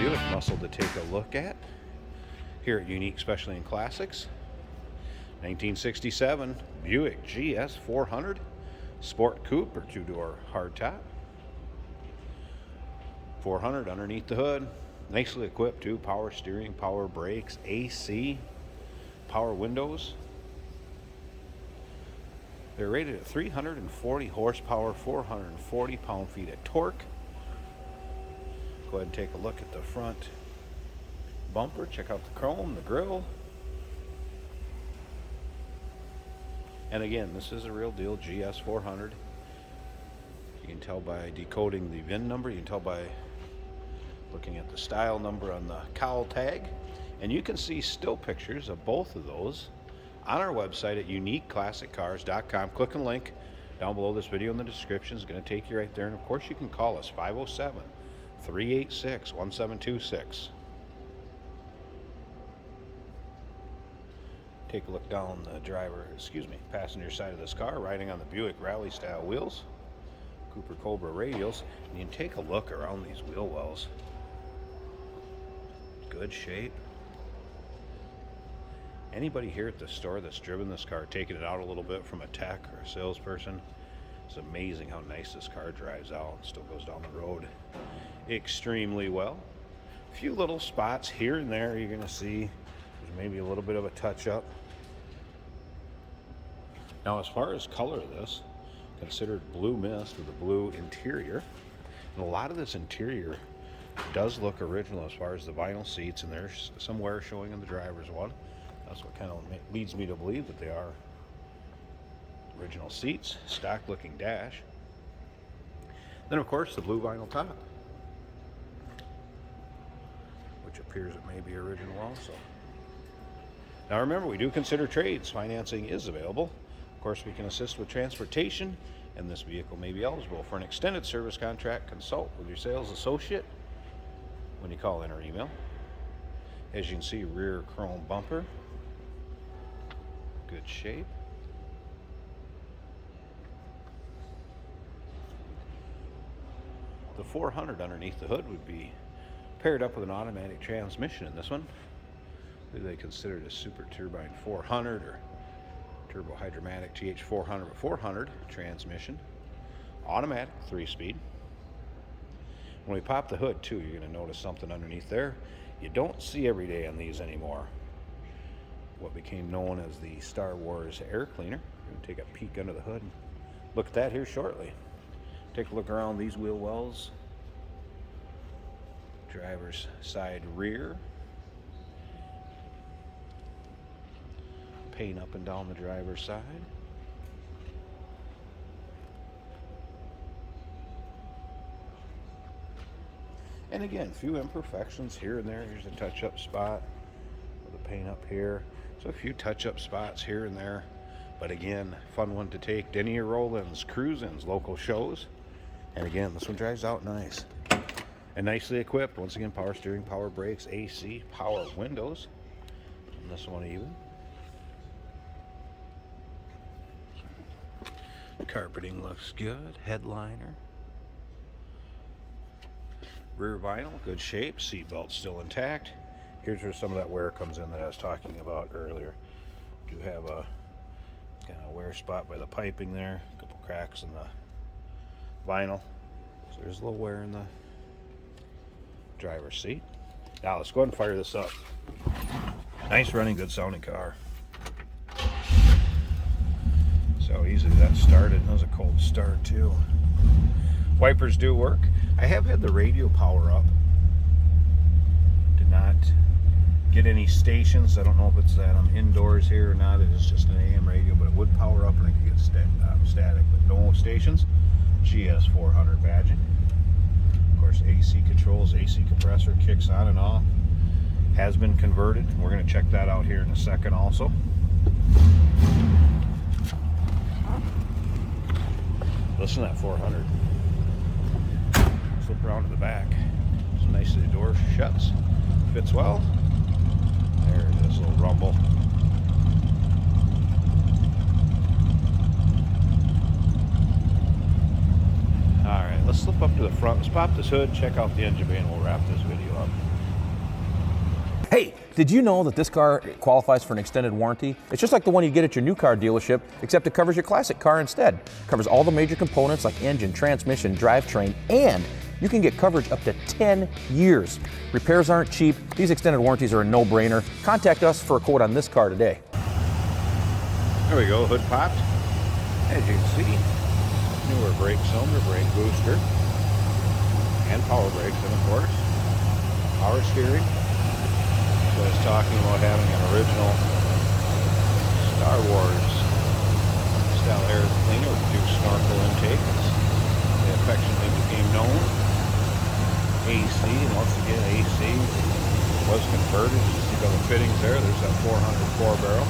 Buick muscle to take a look at here at Unique Specialty and Classics. 1967 Buick GS 400 Sport Coupe or two-door hardtop. 400 underneath the hood. Nicely equipped too. Power steering, power brakes, AC, power windows. They're rated at 340 horsepower, 440 pound-feet of torque. Go ahead and take a look at the front bumper. Check out the chrome, the grille. And again, this is a real deal GS 400. You can tell by decoding the VIN number. You can tell by looking at the style number on the cowl tag. And you can see still pictures of both of those on our website at uniqueclassiccars.com. Click on the link down below this video in the description. It's going to take you right there. And of course, you can call us 507-386-1726. Take a look down the passenger side of this car, riding on the Buick Rally style wheels, Cooper Cobra radials, and you can take a look around these wheel wells. Good shape. Anybody here at the store that's driven this car, taking it out a little bit from a tech or a salesperson, it's amazing how nice this car drives out and still goes down the road extremely well. A few little spots here and there you're going to see. There's maybe a little bit of a touch-up. Now, as far as color of this, considered blue mist with a blue interior. And a lot of this interior does look original as far as the vinyl seats, and there's some wear showing in the driver's one. That's what kind of leads me to believe that they are original seats. Stock looking dash. Then, of course, the blue vinyl top, which appears it may be original also. Now remember, we do consider trades. Financing is available. Of course, we can assist with transportation, and this vehicle may be eligible for an extended service contract. Consult with your sales associate when you call in or email. As you can see, rear chrome bumper. Good shape. The 400 underneath the hood would be paired up with an automatic transmission in this one. They considered a super turbine 400 or turbo hydromatic TH400 or 400 transmission, automatic 3-speed. When we pop the hood too, you're going to notice something underneath there you don't see every day on these anymore. What became known as the Star Wars air cleaner. We're going to take a peek under the hood and look at that here shortly. Take a look around these wheel wells. Driver's side rear. Paint up and down the driver's side. And again, a few imperfections here and there. Here's a touch-up spot with the paint up here. So a few touch-up spots here and there. But again, fun one to take. Denier roll-ins, cruise-ins, local shows. And again, this one drives out nice. And nicely equipped. Once again, power steering, power brakes, AC, power windows. And this one even. Carpeting looks good. Headliner. Rear vinyl, good shape. Seat belt still intact. Here's where some of that wear comes in that I was talking about earlier. Do have a kind of wear spot by the piping there. A couple cracks in the vinyl. So there's a little wear in the driver's seat. Now let's go ahead and fire this up. Nice running, good sounding car. So easily that started. That was a cold start too. Wipers do work. I have had the radio power up. Did not get any stations. I don't know if it's that I'm indoors here or not. It is just an AM radio, but it would power up and I could get static, but no stations. GS 400 badging. Of course, AC controls, AC compressor kicks on and off. Has been converted. We're going to check that out here in a second also. Listen to that 400. Flip around to the back. So nicely the door shuts. Fits well. There it is, a little rumble. Alright, let's slip up to the front. Let's pop this hood, check out the engine bay, and we'll wrap this video up. Did you know that this car qualifies for an extended warranty? It's just like the one you get at your new car dealership, except it covers your classic car instead. It covers all the major components like engine, transmission, drivetrain, and you can get coverage up to 10 years. Repairs aren't cheap. These extended warranties are a no-brainer. Contact us for a quote on this car today. There we go, hood popped. As you can see, newer brake cylinder, brake booster, and power brakes, and of course, power steering. So I was talking about having an original Star Wars style air cleaner with 2 snorkel intakes, as they affectionately became known. AC, and once again, AC was converted. You see by the fittings there, there's that 404 barrel.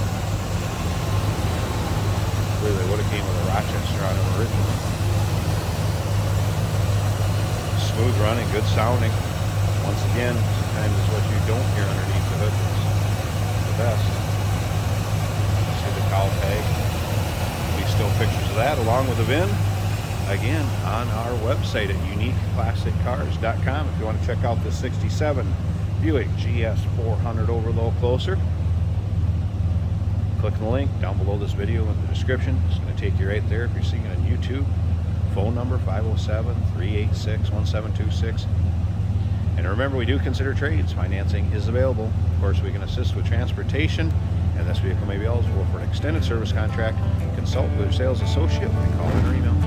Really, they would have came with a Rochester on them originally. Smooth running, good sounding. Once again, sometimes it's what you don't hear underneath the hood that's the best. See the cowl tag. Be still pictures of that along with the VIN. Again, on our website at uniqueclassiccars.com if you want to check out the 67 Buick GS 400 over a little closer. Click the link down below this video in the description. It's going to take you right there if you're seeing it on YouTube. Phone number 507-386-1726. And remember, we do consider trades. Financing is available. Of course, we can assist with transportation, and this vehicle may be eligible for an extended service contract. Consult with your sales associate by calling or email.